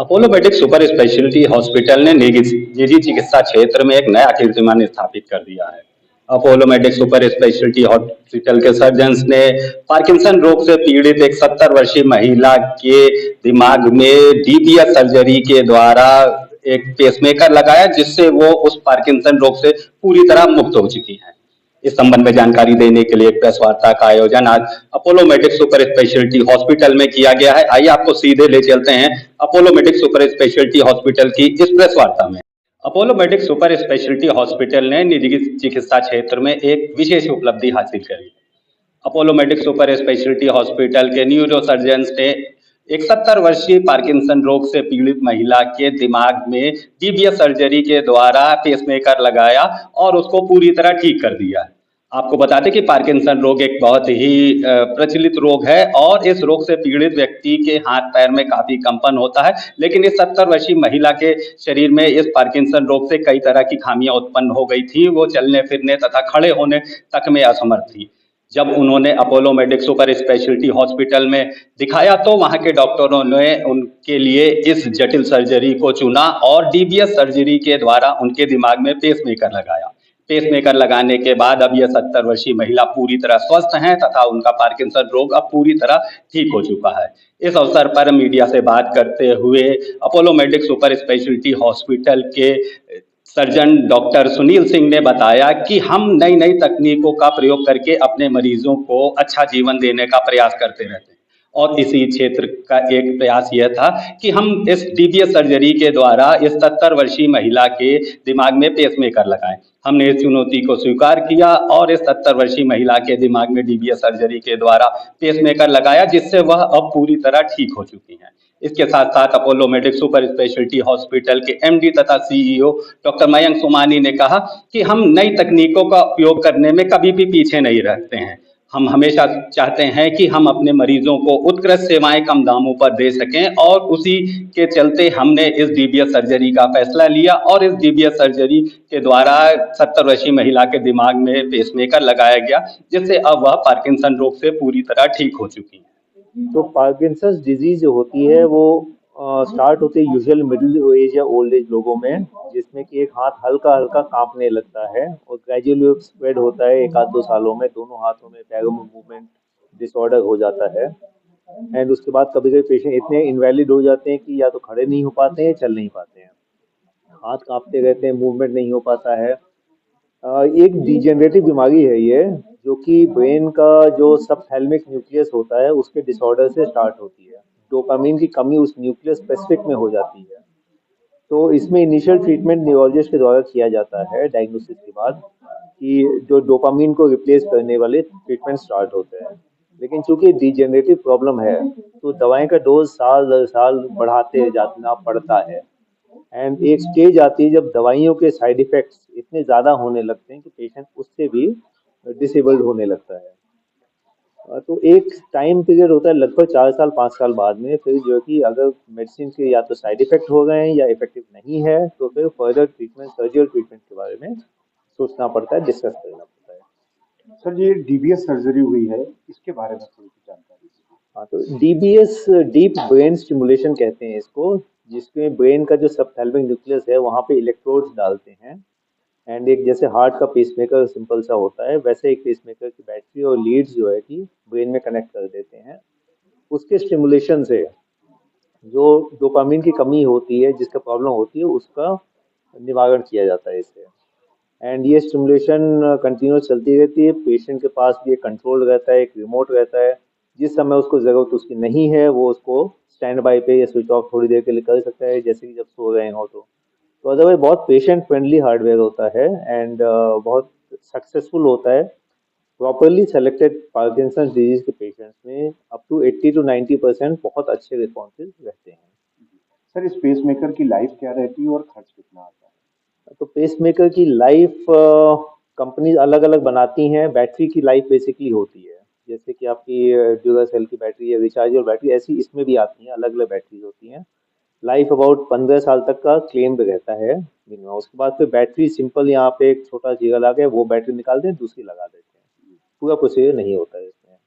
Apollo medic super speciality hospital ने निजी निजी चिकित्सा क्षेत्र में एक नया कीर्तिमान स्थापित कर दिया है। Apollo medic super speciality hospital के सर्जन्स ने पार्किंसन रोग से पीड़ित एक 70 वर्षीय महिला के दिमाग में डीपीएस सर्जरी के द्वारा एक पेसमेकर लगाया, जिससे वो उस पार्किंसन रोग से पूरी तरह मुक्त हो चुकी है। इस संबंध में जानकारी देने के लिए एक प्रेस वार्ता का आयोजन आज Apollo medic super speciality hospital में किया गया है। आइए आपको सीधे ले चलते हैं Apollo medic super speciality hospital की इस प्रेस वार्ता में। Apollo medic super speciality hospital ने निजी चिकित्सा क्षेत्र में एक विशेष उपलब्धि हासिल करी। Apollo medic super speciality hospital के न्यूरो सर्जन्स ने एक 70 वर्षीय पार्किंसन रोग से पीड़ित महिला के दिमाग में डीबीएस सर्जरी के द्वारा पेसमेकर लगाया और उसको पूरी तरह ठीक कर दिया। आपको बता दें कि पार्किंसन रोग एक बहुत ही प्रचलित रोग है और इस रोग से पीड़ित व्यक्ति के हाथ पैर में काफी कंपन होता है, लेकिन इस 70 वर्षीय महिला के शरीर में इस पार्किंसन रोग से कई तरह की खामियां उत्पन्न हो गई थी। वो चलने फिरने तथा खड़े होने तक में असमर्थ थी। जब उन्होंने Apollo medic super speciality hospital में दिखाया तो वहां के डॉक्टरों ने उनके लिए इस जटिल सर्जरी को चुना और डीबीएस सर्जरी के द्वारा उनके दिमाग में पेसमेकर लगाया। पेसमेकर लगाने के बाद अब यह 70 वर्षीय महिला पूरी तरह स्वस्थ हैं तथा उनका पार्किंसन रोग अब पूरी तरह ठीक हो चुका है। इस अवसर पर मीडिया से बात करते हुए Apollo medic super speciality hospital के सर्जन डॉक्टर सुनील सिंह ने बताया कि हम नई नई तकनीकों का प्रयोग करके अपने मरीजों को अच्छा जीवन देने का प्रयास करते रहते हैं और इसी क्षेत्र का एक प्रयास यह था कि हम इस डीबीएस सर्जरी के द्वारा इस 70 वर्षीय महिला के दिमाग में पेसमेकर लगाएं। हमने इस चुनौती को स्वीकार किया और इस 70 वर्षीय महिला के दिमाग में डीबीएस सर्जरी के द्वारा पेसमेकर लगाया, जिससे वह अब पूरी तरह ठीक हो चुकी हैं। इसके साथ साथ Apollo medic super speciality hospital के एमडी तथा सीईओ डॉक्टर मयंक सोमानी ने कहा कि हम नई तकनीकों का उपयोग करने में कभी भी पीछे नहीं रहते हैं। हम हमेशा चाहते हैं कि हम अपने मरीजों को उत्कृष्ट सेवाएं कम दामों पर दे सकें और उसी के चलते हमने इस डीबीएस सर्जरी का फैसला लिया और इस डीबीएस सर्जरी के द्वारा 70 वर्षीय महिला के दिमाग में पेसमेकर लगाया गया, जिससे अब वह पार्किंसन रोग से पूरी तरह ठीक हो चुकी है। तो पार्किंसंस डिजीज जो होती है वो स्टार्ट होती है यूजुअल मिडिल एज या ओल्ड एज लोगों में, जिसमें कि एक हाथ हल्का हल्का कांपने लगता है और ग्रेजुअली स्प्रेड होता है। 1 आध 2 सालों में दोनों हाथों में पैरों में मूवमेंट डिसऑर्डर हो जाता है। एंड उसके बाद कभी कभी पेशेंट इतने इनवैलिड हो जाते हैं कि या तो खड़े नहीं हो पाते हैं, चल नहीं पाते हैं, हाथ कांपते रहते हैं, मूवमेंट नहीं हो पाता है। एक डिजेनरेटिव बीमारी है ये, जो कि ब्रेन का जो सबथैलेमिक न्यूक्लियस होता है उसके डिसऑर्डर से स्टार्ट होती है। डोपामिन की कमी उस न्यूक्लियस स्पेसिफिक में हो जाती है। तो इसमें इनिशियल ट्रीटमेंट न्यूरोलॉजिस्ट के द्वारा किया जाता है डायग्नोसिस के बाद, कि जो डोपामिन को रिप्लेस करने वाले ट्रीटमेंट स्टार्ट होते हैं। लेकिन चूंकि डिजेनरेटिव प्रॉब्लम है तो दवाई का डोज साल दर साल बढ़ाते जाना पड़ता है। एंड एक स्टेज आती है जब दवाइयों के साइड इफेक्ट्स इतने ज़्यादा होने लगते हैं कि पेशेंट उससे भी डिसेबल्ड होने लगता है। तो एक टाइम पीरियड होता है लगभग 4 साल 5 साल बाद में, फिर जो कि अगर मेडिसिन के या तो साइड इफेक्ट हो गए हैं या इफेक्टिव नहीं है तो फिर फर्दर ट्रीटमेंट, सर्जिकल ट्रीटमेंट के बारे में सोचना पड़ता है, डिस्कस करना पड़ता है। सर, ये डीबीएस सर्जरी हुई है, इसके बारे में थोड़ी सी जानकारी। हाँ, तो डीबीएस डीप ब्रेन स्टिमुलेशन कहते हैं इसको, जिसमें ब्रेन का जो सबथैलेमिक न्यूक्लियस है वहाँ पे इलेक्ट्रोड्स डालते हैं। एंड एक जैसे हार्ट का पेसमेकर सिंपल सा होता है, वैसे एक पेसमेकर की बैटरी और लीड्स जो है कि ब्रेन में कनेक्ट कर देते हैं। उसके स्टिमुलेशन से जो डोपामिन की कमी होती है, जिसका प्रॉब्लम होती है, उसका निवारण किया जाता है इससे। एंड ये स्टिमुलेशन कंटिन्यूस चलती रहती है। पेशेंट के पास भी एक कंट्रोल रहता है, एक रिमोट रहता है। जिस समय उसको ज़रूरत उसकी नहीं है वो उसको स्टैंड बाई पे या स्विच ऑफ थोड़ी देर के लिए कर सकता है, जैसे कि जब सो रहे हो। तो अदरवाइज बहुत पेशेंट फ्रेंडली हार्डवेयर होता है एंड बहुत सक्सेसफुल होता है। प्रॉपरली सेलेक्टेड पार्किंसन डिजीज के पेशेंट्स में अप टू 80 to 90% बहुत अच्छे रिस्पॉन्सेज रहते हैं। सर, इस पेसमेकर की लाइफ क्या रहती है और खर्च कितना आता है? तो पेसमेकर की लाइफ कंपनीज अलग अलग बनाती हैं। बैटरी की लाइफ बेसिकली होती है, जैसे कि आपकी ड्यूरासेल की बैटरी या रिचार्जेबल बैटरी, ऐसी इसमें भी आती हैं, अलग अलग बैटरीज होती हैं। लाइफ अबाउट 15 साल तक का क्लेम रहता है मिनिमम। उसके बाद फिर बैटरी सिंपल, यहाँ पे एक छोटा जीरा लगा है, वो बैटरी निकाल दें, दूसरी लगा देते हैं। पूरा प्रोसीजर नहीं होता है इसमें।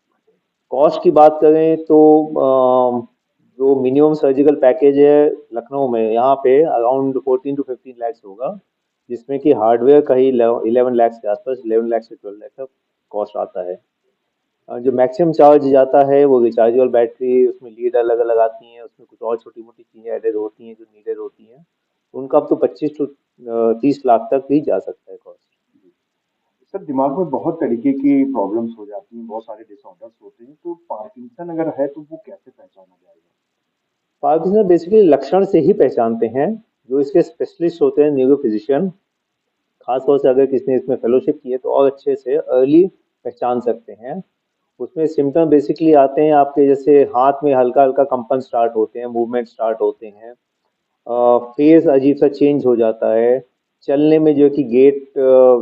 कॉस्ट की बात करें तो जो मिनिमम सर्जिकल पैकेज है लखनऊ में, यहाँ पे अराउंड 14 to 15 लाख होगा, जिसमें कि हार्डवेयर का ही 11 लाख के आसपास, 11 लाख से 12 लाख का कॉस्ट आता है। जो मैक्सिमम चार्ज जाता है वो रिचार्जेबल बैटरी, उसमें लीड अलग अलग आती हैं, उसमें कुछ और छोटी मोटी चीज़ें एडेड होती हैं जो नीडेड होती हैं, उनका अब तो 25 to 30 लाख तक भी जा सकता है कॉस्ट। सर दिमाग में बहुत तरीके की प्रॉब्लम्स हो जाती हैं, बहुत सारे डिसऑर्डर्स होते हैं, तो पार्किंसन अगर है तो वो कैसे पहचाना जाएगा? पार्किंसन बेसिकली लक्षण से ही पहचानते हैं। जो इसके स्पेशलिस्ट होते हैं न्यूरो फिजिशियन, खासतौर से अगर किसी ने इसमें फेलोशिप की है तो और अच्छे से अर्ली पहचान सकते हैं। उसमें सिम्टम बेसिकली आते हैं आपके, जैसे हाथ में हल्का हल्का कंपन स्टार्ट होते हैं, मूवमेंट स्टार्ट होते हैं, फेस अजीब सा चेंज हो जाता है, चलने में जो है कि गेट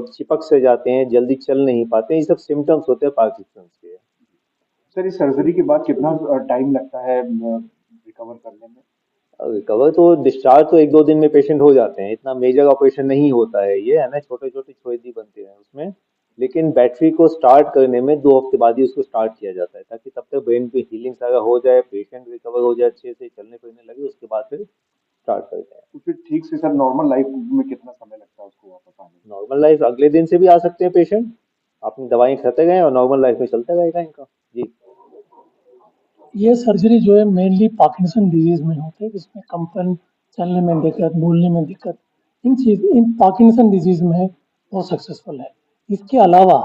चिपक से जाते हैं, जल्दी चल नहीं पाते हैं। ये सब सिम्टम्स होते हैं पार्किंसंस के। सर इस सर्जरी के बाद कितना टाइम लगता है रिकवर करने में? रिकवर तो डिस्चार्ज तो 1-2 दिन में पेशेंट हो जाते हैं, इतना मेजर ऑपरेशन नहीं होता है ये, है ना, छोटे छोटे छेद बनते हैं उसमें। लेकिन बैटरी को स्टार्ट करने में 2 हफ्ते बाद ही उसको स्टार्ट किया जाता है, ताकि तब तक ब्रेन पे हीलिंग सारा हो जाए, पेशेंट रिकवर हो जाए, अच्छे से चलने फिरने लगे, उसके बाद फिर स्टार्ट करते हैं। तो फिर ठीक से सर नॉर्मल लाइफ में कितना समय लगता है उसको वापस आने में? नॉर्मल लाइफ अगले दिन से भी आ सकते हैं पेशेंट, अपनी दवाएं खाते गए और नॉर्मल लाइफ में चलता रहेगा इनका। जी। ये सर्जरी जो है मेनली पार्किंसन डिजीज में होते हैं, जिसमें कंपन, चलने में दिक्कत, बोलने में दिक्कत, इन पार्किंसन डिजीज में बहुत सक्सेसफुल है। इसके अलावा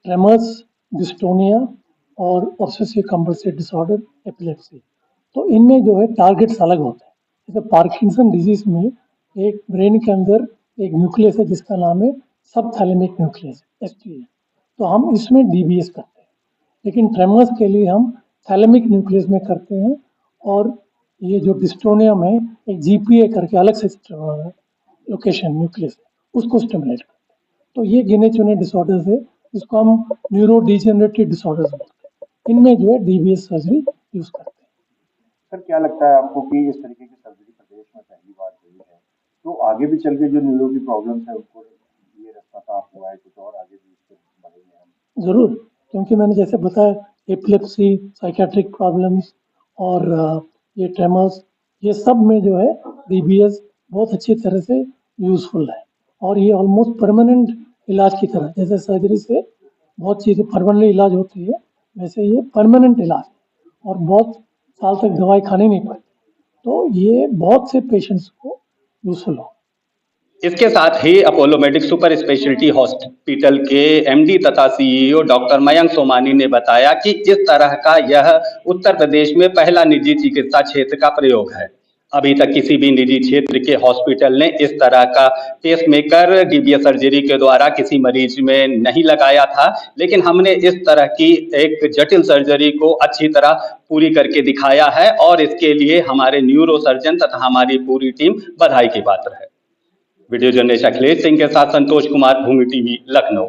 ट्रेमर्स, डिस्टोनिया और ऑब्सेसिव कंपल्सिव डिसऑर्डर, एपिलेप्सी, तो इनमें जो है टारगेट्स अलग होते हैं। जैसे पार्किंसन डिजीज में एक ब्रेन के अंदर एक न्यूक्लियस है जिसका नाम है सबथैलेमिक न्यूक्लियस, STA, तो हम इसमें DBS करते हैं। लेकिन ट्रेमर्स के लिए हम थैलेमिक न्यूक्लियस में करते हैं, और ये जो डिस्टोनियम है एक GPA करके अलग से लोकेशन न्यूक्लियस उसको स्टिमुलेट करते हैं। तो ये गिने चुने डिसऑर्डर्स है जिसको हम न्यूरो डिजेनरेटिव डिसऑर्डर्स बोलते हैं। इनमें जो है DBS सर्जरी यूज करते हैं। सर क्या लगता है आपको कि इस तरीके की सर्जरी प्रदेश में पहली बार हुई है, तो आगे भी चल के जो न्यूरो की प्रॉब्लम्स है उनको ये रास्ता साफ हुआ है, कुछ और आगे भी इससे बढ़ेंगे हम? ज़रूर, क्योंकि मैंने जैसे बताया एपिलेप्सी, साइकेट्रिक प्रॉब्लम्स और ये ट्रेमर्स, ये सब में जो है DBS बहुत अच्छी तरह से यूज़फुल है, और ये ऑलमोस्ट परमानेंट इलाज की तरह, जैसे सर्जरी से बहुत चीज़ें परमानेंट इलाज होती है, वैसे ये परमानेंट इलाज है और बहुत साल तक दवाई खानी नहीं पड़ती। तो ये बहुत से पेशेंट्स को यूज़फुल हो। इसके साथ ही Apollo medic super speciality hospital के MD तथा CEO डॉक्टर मयंक सोमानी ने बताया कि इस तरह का यह उत्तर प्रदेश में पहला निजी चिकित्सा क्षेत्र का प्रयोग है। अभी तक किसी भी निजी क्षेत्र के हॉस्पिटल ने इस तरह का पेसमेकर DBS सर्जरी के द्वारा किसी मरीज में नहीं लगाया था, लेकिन हमने इस तरह की एक जटिल सर्जरी को अच्छी तरह पूरी करके दिखाया है और इसके लिए हमारे न्यूरो सर्जन तथा हमारी पूरी टीम बधाई की पात्र है। वीडियो जर्नलिस्ट अखिलेश सिंह के साथ संतोष कुमार, भूमि TV, लखनऊ।